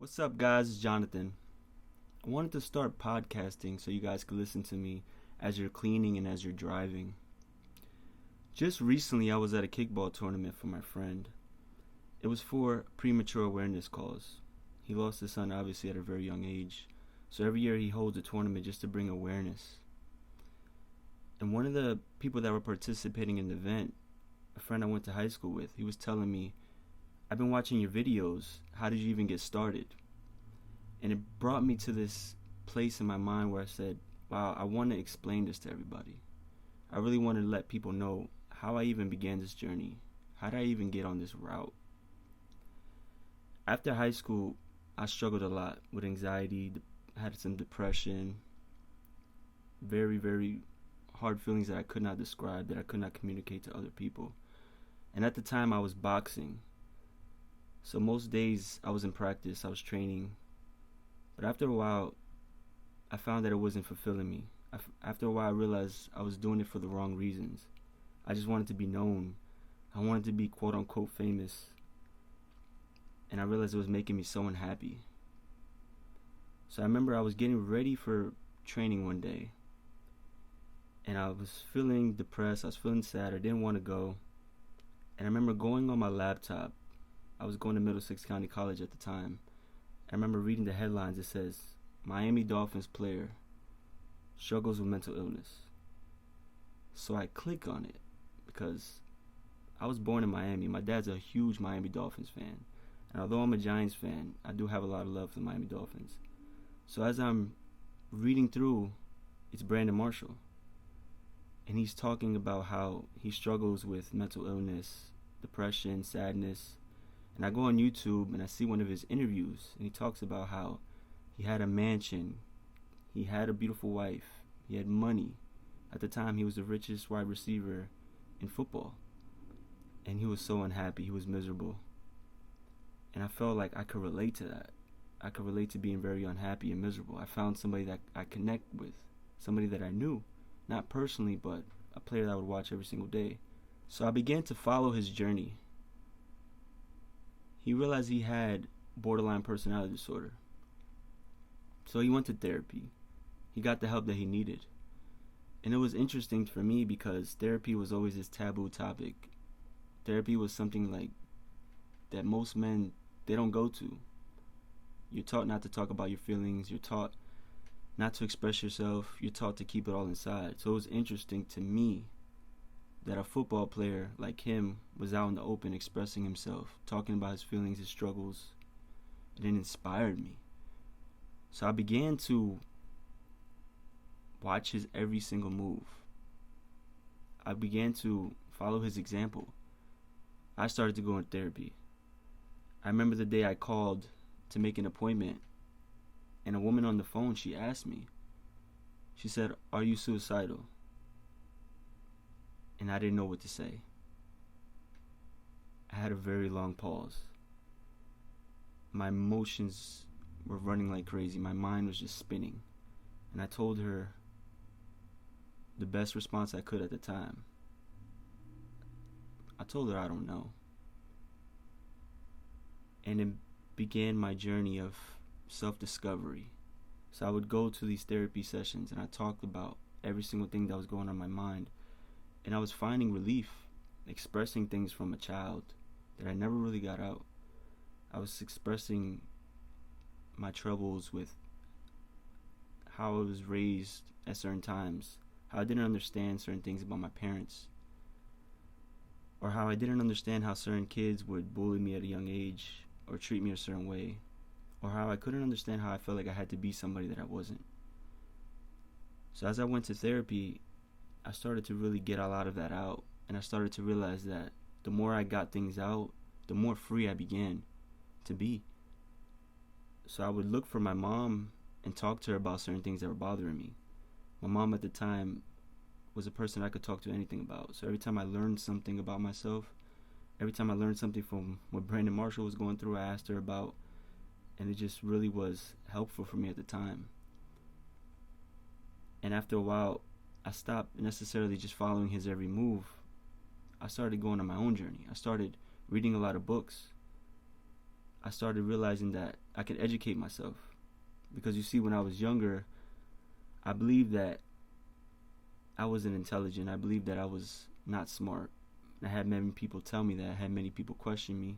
What's up, guys? It's Jonathan. I wanted to start podcasting so you guys could listen to me as you're cleaning and as you're driving. Just recently, I was at a kickball tournament for my friend. It was for premature awareness cause. He lost his son, obviously, at a very young age. So every year he holds a tournament just to bring awareness. And one of the people that were participating in the event, a friend I went to high school with, he was telling me, I've been watching your videos. How did you even get started? And it brought me to this place in my mind where I said, wow, I want to explain this to everybody. I really wanted to let people know how I even began this journey. How did I even get on this route? After high school, I struggled a lot with anxiety, had some depression, very, very hard feelings that I could not describe, that I could not communicate to other people. And at the time, I was boxing. So most days I was in practice, I was training. But after a while, I found that it wasn't fulfilling me. After a while, I realized I was doing it for the wrong reasons. I just wanted to be known. I wanted to be quote unquote famous. And I realized it was making me so unhappy. So I remember I was getting ready for training one day. And I was feeling depressed, I was feeling sad, I didn't want to go. And I remember going on my laptop. I was going to Middlesex County College at the time. I remember reading the headlines. It says, Miami Dolphins player struggles with mental illness. So I click on it because I was born in Miami. My dad's a huge Miami Dolphins fan. And although I'm a Giants fan, I do have a lot of love for the Miami Dolphins. So as I'm reading through, it's Brandon Marshall. And he's talking about how he struggles with mental illness, depression, sadness. And I go on YouTube and I see one of his interviews, and he talks about how he had a mansion, he had a beautiful wife, he had money. At the time, he was the richest wide receiver in football. And he was so unhappy, he was miserable. And I felt like I could relate to that. I could relate to being very unhappy and miserable. I found somebody that I connect with, somebody that I knew, not personally, but a player that I would watch every single day. So I began to follow his journey. He realized he had borderline personality disorder. So he went to therapy. He got the help that he needed. And it was interesting for me because therapy was always this taboo topic. Therapy was something like that most men, they don't go to. You're taught not to talk about your feelings. You're taught not to express yourself. You're taught to keep it all inside. So it was interesting to me that a football player like him was out in the open expressing himself, talking about his feelings, his struggles, and it inspired me. So I began to watch his every single move. I began to follow his example. I started to go in therapy. I remember the day I called to make an appointment, and a woman on the phone, she asked me, she said, "Are you suicidal?" And I didn't know what to say. I had a very long pause. My emotions were running like crazy. My mind was just spinning. And I told her the best response I could at the time. I told her I don't know. And it began my journey of self-discovery. So I would go to these therapy sessions and I talked about every single thing that was going on in my mind. And I was finding relief, expressing things from a child that I never really got out. I was expressing my troubles with how I was raised at certain times, how I didn't understand certain things about my parents, or how I didn't understand how certain kids would bully me at a young age or treat me a certain way, or how I couldn't understand how I felt like I had to be somebody that I wasn't. So as I went to therapy, I started to really get a lot of that out, and I started to realize that the more I got things out, the more free I began to be. So I would look for my mom and talk to her about certain things that were bothering me. My mom at the time was a person I could talk to anything about. So every time I learned something about myself, every time I learned something from what Brandon Marshall was going through, I asked her about, and it just really was helpful for me at the time. And after a while, I stopped necessarily just following his every move. I started going on my own journey. I started reading a lot of books. I started realizing that I could educate myself. Because you see, when I was younger, I believed that I wasn't intelligent. I believed that I was not smart. I had many people tell me that. I had many people question me.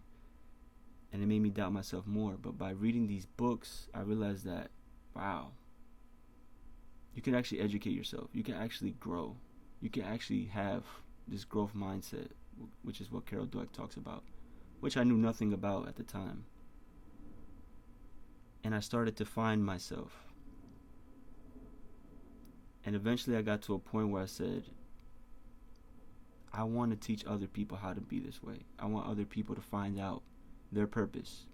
And it made me doubt myself more. But by reading these books, I realized that, wow, you can actually educate yourself. You can actually grow. You can actually have this growth mindset, which is what Carol Dweck talks about, which I knew nothing about at the time. And I started to find myself. And eventually I got to a point where I said, I want to teach other people how to be this way. I want other people to find out their purpose.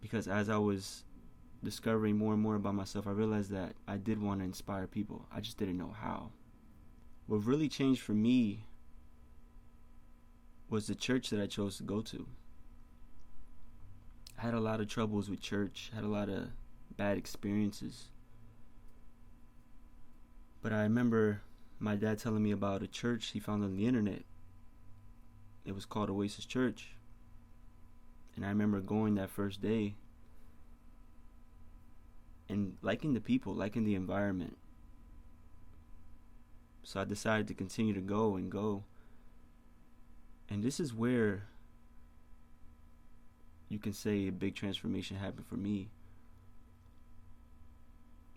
Because as I was discovering more and more about myself, I realized that I did want to inspire people. I just didn't know how. What really changed for me was the church that I chose to go to. I had a lot of troubles with church, had a lot of bad experiences. But I remember my dad telling me about a church he found on the internet. It was called Oasis Church. And I remember going that first day and liking the people, liking the environment. So I decided to continue to go. And this is where you can say a big transformation happened for me.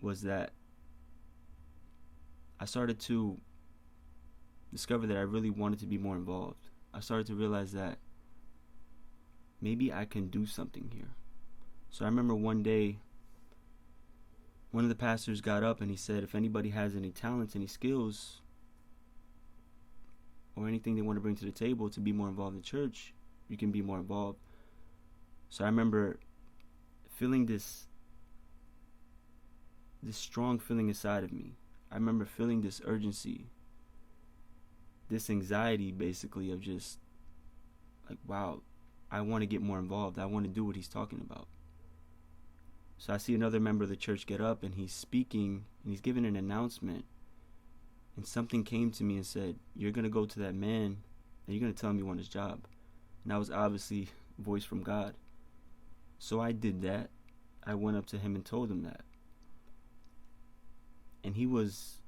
Was that I started to discover that I really wanted to be more involved. I started to realize that maybe I can do something here. So I remember one day, one of the pastors got up and he said, if anybody has any talents, any skills, or anything they want to bring to the table to be more involved in church, you can be more involved. So I remember feeling this strong feeling inside of me. I remember feeling this urgency, this anxiety basically of just like, wow, I want to get more involved. I want to do what he's talking about. So I see another member of the church get up and he's speaking and he's giving an announcement. And something came to me and said, you're going to go to that man and you're going to tell him you want his job. And that was obviously a voice from God. So I did that. I went up to him and told him that. And he was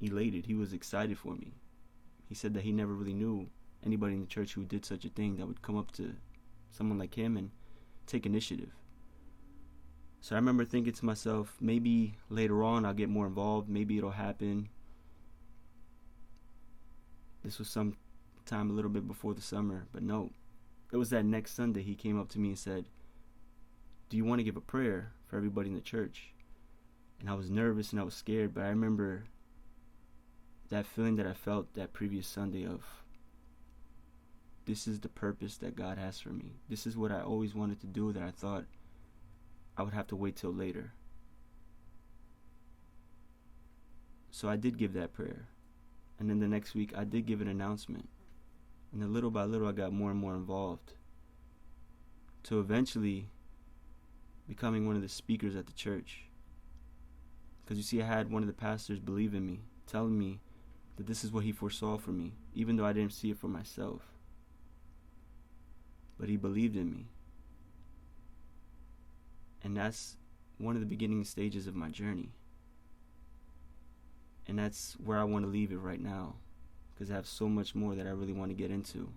elated. He was excited for me. He said that he never really knew anybody in the church who did such a thing, that would come up to someone like him and take initiative. So I remember thinking to myself, maybe later on I'll get more involved. Maybe it'll happen. This was some time a little bit before the summer, but no. It was that next Sunday he came up to me and said, do you want to give a prayer for everybody in the church? And I was nervous and I was scared, but I remember that feeling that I felt that previous Sunday of, this is the purpose that God has for me. This is what I always wanted to do that I thought I would have to wait till later. So I did give that prayer. And then the next week I did give an announcement. And then little by little I got more and more involved, to eventually becoming one of the speakers at the church. Because you see, I had one of the pastors believe in me, telling me that this is what he foresaw for me, even though I didn't see it for myself. But he believed in me. And that's one of the beginning stages of my journey. And that's where I want to leave it right now, because I have so much more that I really want to get into.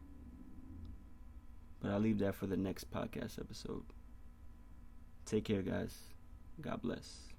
But I'll leave that for the next podcast episode. Take care, guys. God bless.